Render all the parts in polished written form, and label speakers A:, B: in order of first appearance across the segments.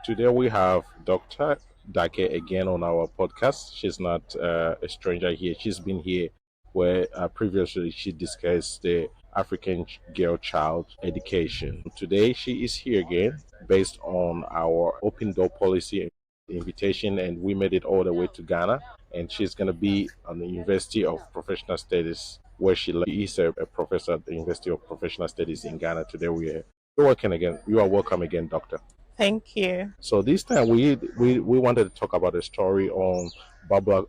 A: Today we have Dr. Dake again on our podcast. She's not a stranger here. She's been here where previously she discussed the African girl child education. Today she is here again based on our open door policy invitation, and we made it all the way to Ghana. And she's going to be on the University of Professional Studies, where she is a professor at the University of Professional Studies in Ghana. Today you're welcome again. You are welcome again, Doctor.
B: Thank you.
A: So this time we wanted to talk about a story on Babla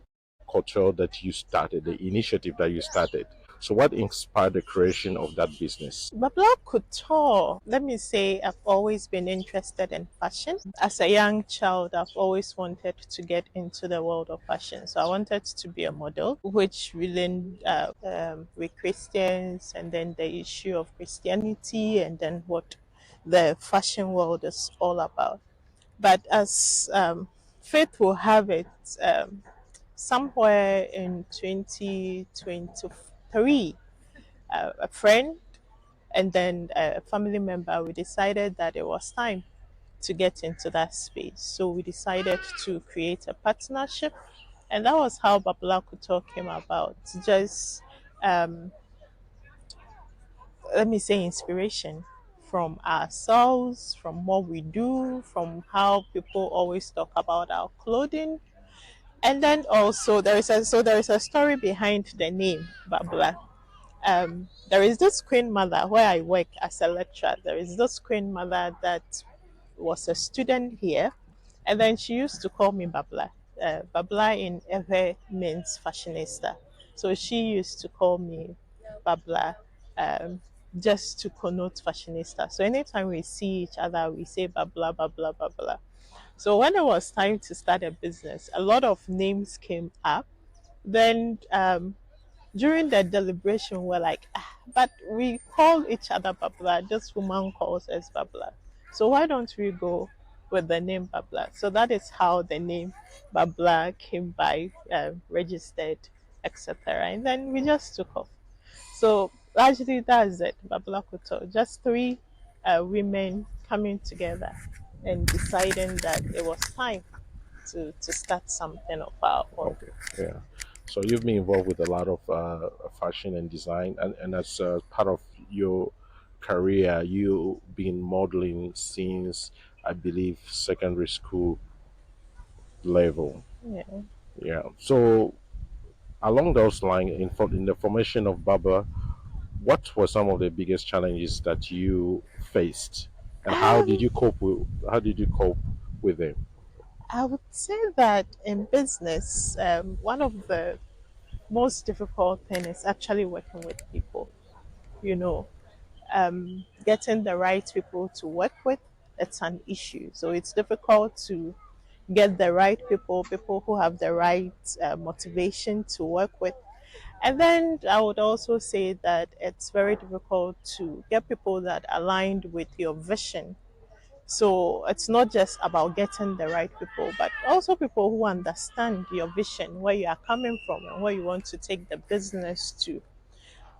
A: Couture that you started, the initiative that you started. So what inspired the creation of that business?
B: Babla Couture. Let me say, I've always been interested in fashion. As a young child, I've always wanted to get into the world of fashion. So I wanted to be a model, which really with Christians, and then the issue of Christianity, and then what the fashion world is all about. But as fate will have it, um, somewhere in 2023, a friend and then a family member, we decided that it was time to get into that space. So we decided to create a partnership, and that was how Babla Couture came about. Just um, let me say, inspiration from ourselves, from what we do, from how people always talk about our clothing. And then also there is a story behind the name Babla. There is this queen mother where I work as a lecturer. There is this queen mother that was a student here, and then she used to call me Babla. Babla in Ewe means fashionista, so she used to call me Babla, um, just to connote fashionista. So anytime we see each other, we say Babla, Babla, Babla. So when it was time to start a business, a lot of names came up. Then during the deliberation, we're like, but we call each other Babla. This woman calls us Babla. So why don't we go with the name Babla? So that is how the name Babla came by, registered, etc. And then we just took off. So largely that's it, Babla Couture. Just three women coming together and deciding that it was time to start something of our own.
A: Okay, yeah. So you've been involved with a lot of fashion and design, and as part of your career, you've been modeling since I believe secondary school level.
B: Yeah.
A: Yeah. So along those lines, in the formation of Baba, what were some of the biggest challenges that you faced, and
B: Um,
A: how did you cope with them?
B: I would say that in business, one of the most difficult thing is actually working with people. You know, getting the right people to work with, it's an issue. So it's difficult to get the right people, people who have the right motivation to work with. And then I would also say that it's very difficult to get people that aligned with your vision. So it's not just about getting the right people, but also people who understand your vision, where you are coming from, and where you want to take the business to.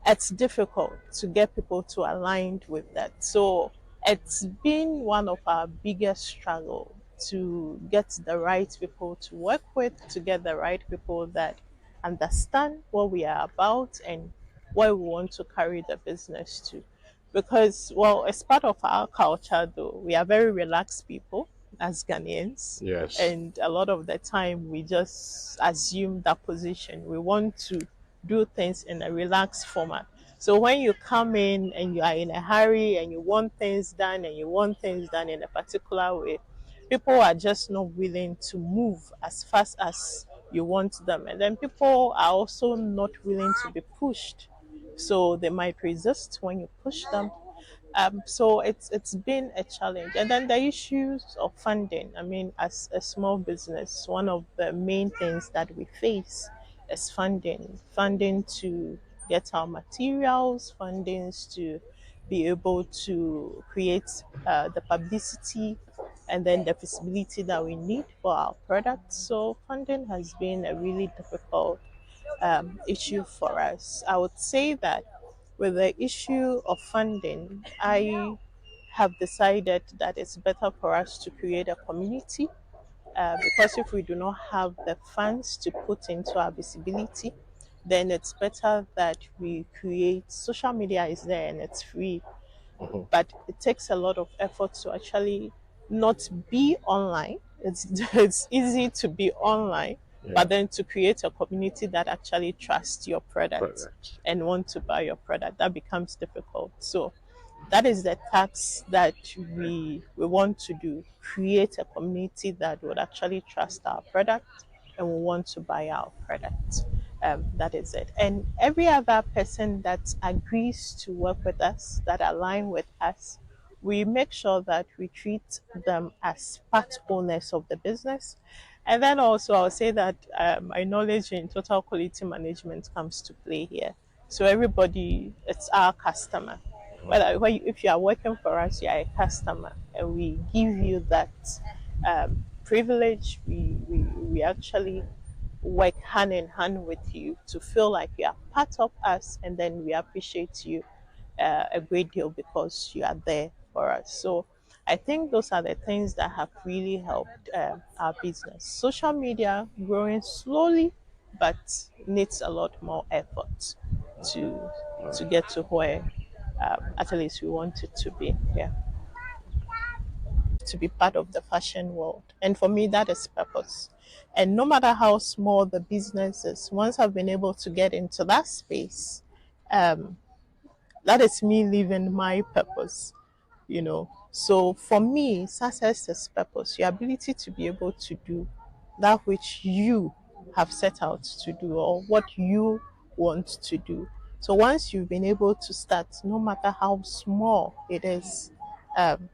B: It's difficult to get people to align with that. So it's been one of our biggest struggle to get the right people to work with, to get the right people that understand what we are about and where we want to carry the business to. Because, well, as part of our culture, though, we are very relaxed people as Ghanaians.
A: Yes.
B: And a lot of the time, we just assume that position. We want to do things in a relaxed format. So when you come in and you are in a hurry and you want things done and you want things done in a particular way, people are just not willing to move as fast as you want them. And then people are also not willing to be pushed. So they might resist when you push them. So it's been a challenge, and then the issues of funding. I mean, as a small business, one of the main things that we face is funding. Funding to get our materials, fundings to be able to create the publicity and then the visibility that we need for our products. So funding has been a really difficult issue for us. I would say that with the issue of funding, I have decided that it's better for us to create a community, because if we do not have the funds to put into our visibility, then it's better that we create. Social media is there and it's free,
A: Mhm.
B: but it takes a lot of effort to actually not be online. It's easy to be online,
A: Yeah.
B: but then to create a community that actually trusts your product
A: Correct.
B: and want to buy your product, that becomes difficult. So that is the task that we want to do: create a community that would actually trust our product and will want to buy our product. That is it. And every other person that agrees to work with us, that align with us, we make sure that we treat them as part owners of the business. And then also, I'll say that my knowledge in total quality management comes to play here. So everybody, it's our customer. If you are working for us, you are a customer, and we give you that privilege. We actually work hand in hand with you to feel like you are part of us, and then we appreciate you a great deal because you are there for us. So I think those are the things that have really helped our business. Social media growing slowly, but needs a lot more effort to
A: Right.
B: get to where at least we want it to be. Yeah, to be part of the fashion world. And for me, that is purpose. And no matter how small the business is, once I've been able to get into that space, um, that is me living my purpose, you know. So for me, success is purpose, your ability to be able to do that which you have set out to do or what you want to do. So once you've been able to start, no matter how small it is, um,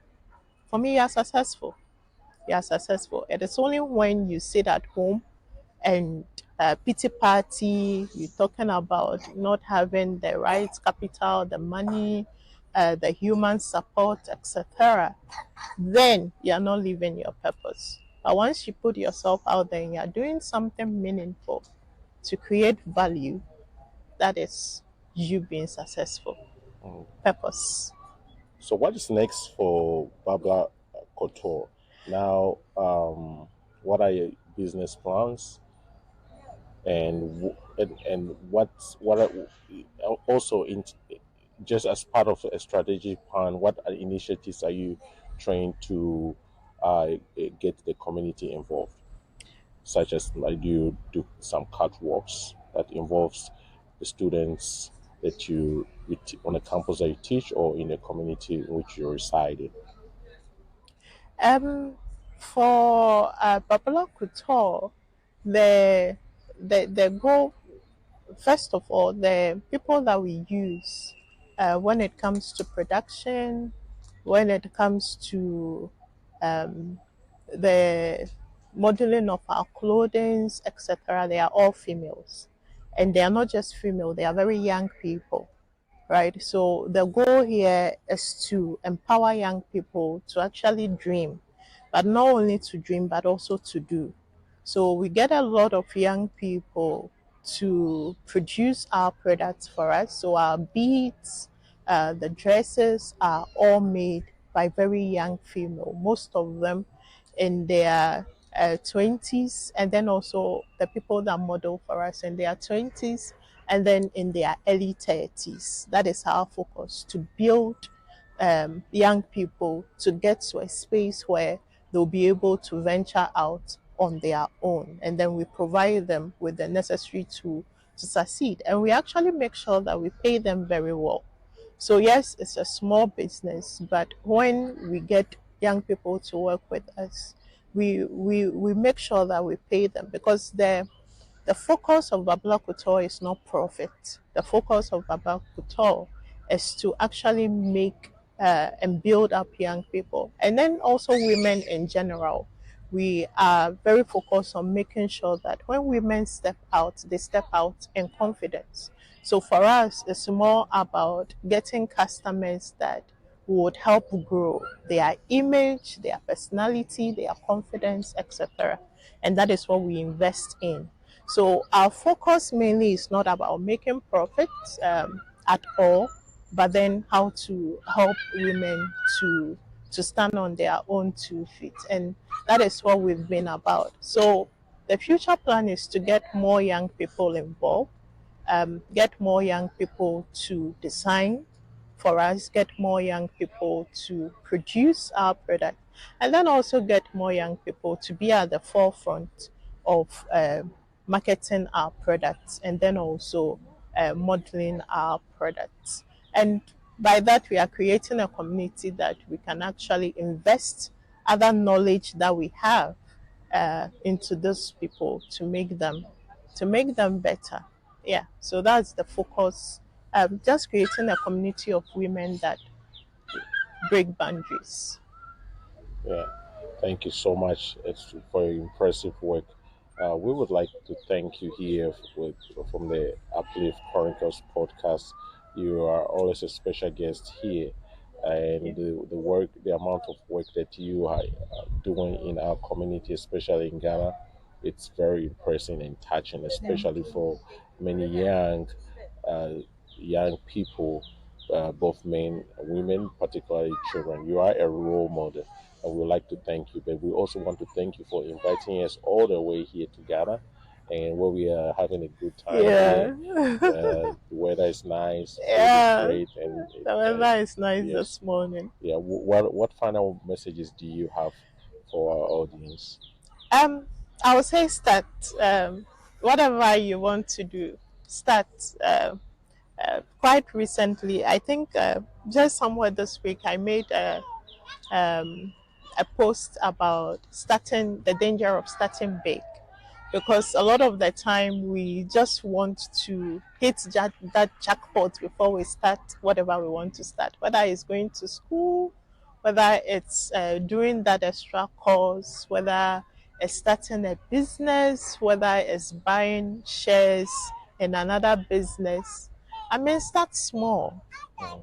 B: for me, you're successful. You're successful. It is only when you sit at home and pity party, you're talking about not having the right capital, the money, the human support, etc., then you're not living your purpose. But once you put yourself out there and you're doing something meaningful to create value, that is you being successful.
A: Mm.
B: Purpose.
A: So, what is next for Babla Couture? Now, what are your business plans, and what are, also in just as part of a strategic plan? What initiatives are you trying to get the community involved? Such as, like, do you do some catwalks that involves the students that on a campus that you teach, or in a community in which you reside in?
B: Um, for Babla Couture, the the goal, first of all, the people that we use when it comes to production, when it comes to um, the modeling of our clothing, etc., they are all females. And they are not just female, they are very young people, right? So the goal here is to empower young people to actually dream, but not only to dream, but also to do. So we get a lot of young people to produce our products for us. So our beads, the dresses are all made by very young female, most of them in their 20s, and then also the people that model for us in their 20s and then in their early 30s. That is our focus, to build young people to get to a space where they'll be able to venture out on their own. And then we provide them with the necessary tool to succeed. And we actually make sure that we pay them very well. So yes, it's a small business, but when we get young people to work with us, we make sure that we pay them, because the focus of Babla Couture is not profit. The focus of Babla Couture is to actually make and build up young people. And then also women in general. We are very focused on making sure that when women step out, they step out in confidence. So for us, it's more about getting customers that would help grow their image, their personality, their confidence, etc. And that is what we invest in. So our focus mainly is not about making profits at all. but then how to help women to stand on their own 2 feet. And that is what we've been about. So the future plan is to get more young people involved, get more young people to design for us, get more young people to produce our product, and then also get more young people to be at the forefront of marketing our products, and then also modeling our products. And by that, we are creating a community that we can actually invest other knowledge that we have into those people to make them better. Yeah, so that's the focus. Just creating a community of women that break boundaries.
A: Yeah, thank you so much for your impressive work. We would like to thank you here from the Uplift Chronicles podcast. You are always a special guest here,
B: Yeah.
A: and the work, the amount of work that you are doing in our community, especially in Ghana, it's very impressive and touching,
B: Thank
A: especially
B: you.
A: for many uh, young people, both men and women, particularly children. You are a role model, and we would like to thank you. But we also want to thank you for inviting us all the way here to Ghana, and where we are having a good time here.
B: Yeah.
A: The weather is nice, food is
B: Yeah.
A: great, and
B: The weather is nice
A: yes,
B: this morning.
A: yeah. What final messages do you have for our audience?
B: Um, I would say start. Whatever you want to do, start. Quite recently, I think just somewhere this week, I made um, a post about starting the danger of starting big, because a lot of the time we just want to hit that jackpot before we start whatever we want to start, whether it's going to school, whether it's doing that extra course, whether it's starting a business, whether it's buying shares in another business. I mean, start small,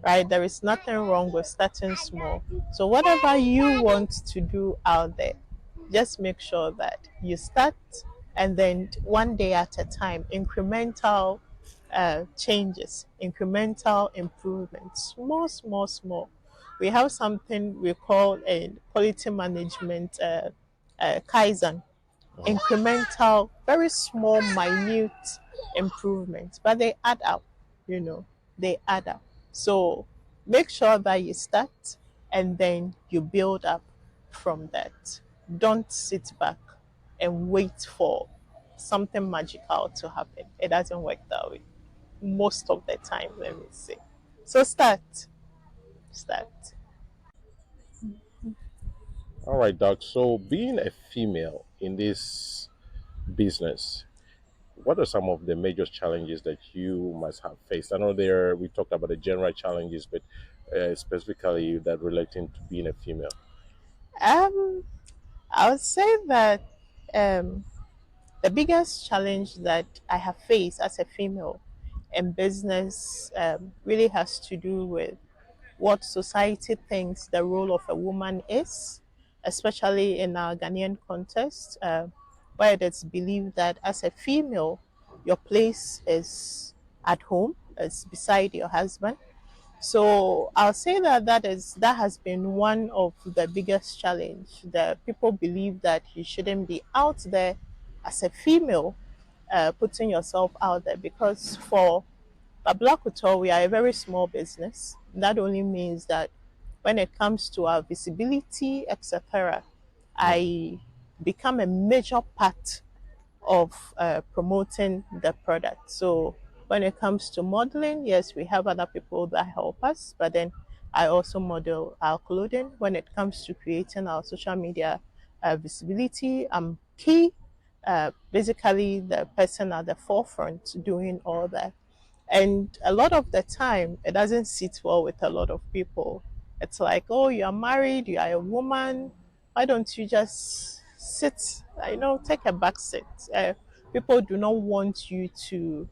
B: right? There is nothing wrong with starting small. So, whatever you want to do out there, just make sure that you start, and then one day at a time, incremental changes, incremental improvements, small, small, small. We have something we call a quality management Kaizen, incremental, very small, minute improvements, but they add up, you know, they add up. So make sure that you start and then you build up from that. Don't sit back and wait for something magical to happen. It doesn't work that way most of the time, let me say. So start, start.
A: All right, Doc. So, being a female in this business, what are some of the major challenges that you must have faced? I know there we talked about the general challenges, but specifically that relating to being a female.
B: Um, I would say that um, the biggest challenge that I have faced as a female in business really has to do with what society thinks the role of a woman is, especially in our Ghanaian context, where it is believed that as a female, your place is at home, is beside your husband. So I'll say that that has been one of the biggest challenge. That people believe that you shouldn't be out there as a female, putting yourself out there, because for Babla Couture, we are a very small business. That only means that when it comes to our visibility, etc., I become a major part of promoting the product. So when it comes to modeling, yes, we have other people that help us, but then I also model our clothing. When it comes to creating our social media visibility, I'm key, basically the person at the forefront doing all that. And a lot of the time, it doesn't sit well with a lot of people. It's like, oh, you're married, you are a woman. Why don't you just sit, take a back seat? People do not want you to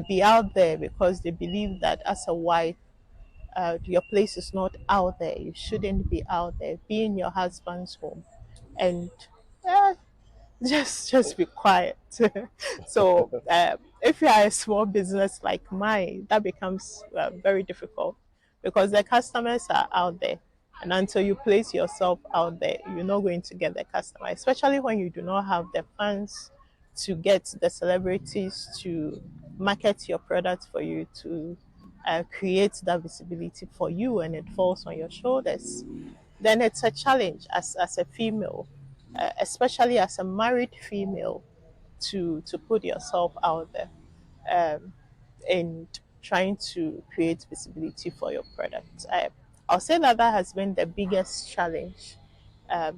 B: be out there because they believe that as a wife, your place is not out there. You shouldn't be out there. Be in your husband's home. And uh, just be quiet. So if you are a small business like mine, that becomes very difficult because the customers are out there, and until you place yourself out there, you're not going to get the customer, especially when you do not have the funds to get the celebrities to market your product for you, to create that visibility for you, and it falls on your shoulders. Then it's a challenge as a female, especially as a married female, to put yourself out there, um, and trying to create visibility for your product. I'll say that that has been the biggest challenge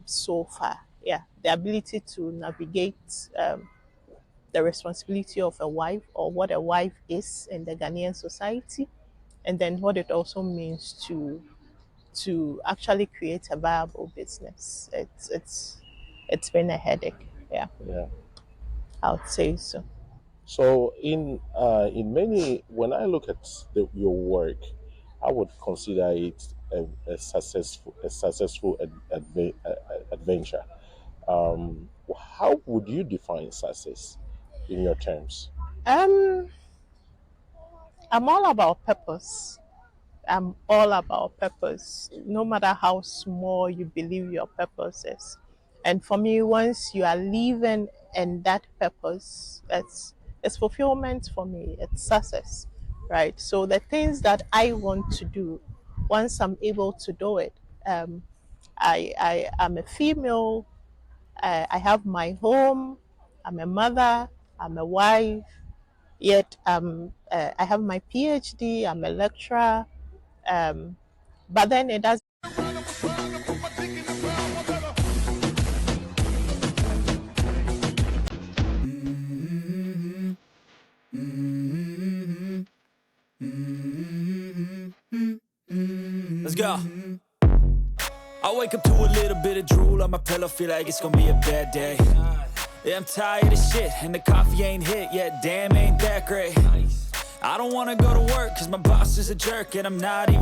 B: so far. Yeah, the ability to navigate the responsibility of a wife, or what a wife is in the Ghanaian society, and then what it also means to actually create a viable business. It's been a headache. Yeah,
A: Yeah.
B: I would say so.
A: So in many, when I look at your work, I would consider it a successful adventure. How would you define success in your terms?
B: Um, I'm all about purpose. I'm all about purpose, no matter how small you believe your purpose is. And for me, once you are living in that purpose, it's fulfillment for me. It's success, right? So the things that I want to do, once I'm able to do it, um, I am a female. I have my home. I'm a mother. I'm a wife. Yet I have my PhD. I'm a lecturer. Um, but then it does.
C: Let's go. I wake up to a little bit of drool on my pillow, feel like it's gonna be a bad day. Yeah, I'm tired of shit, and the coffee ain't hit yet, damn, ain't that great. I don't wanna go to work, cause my boss is a jerk, and I'm not even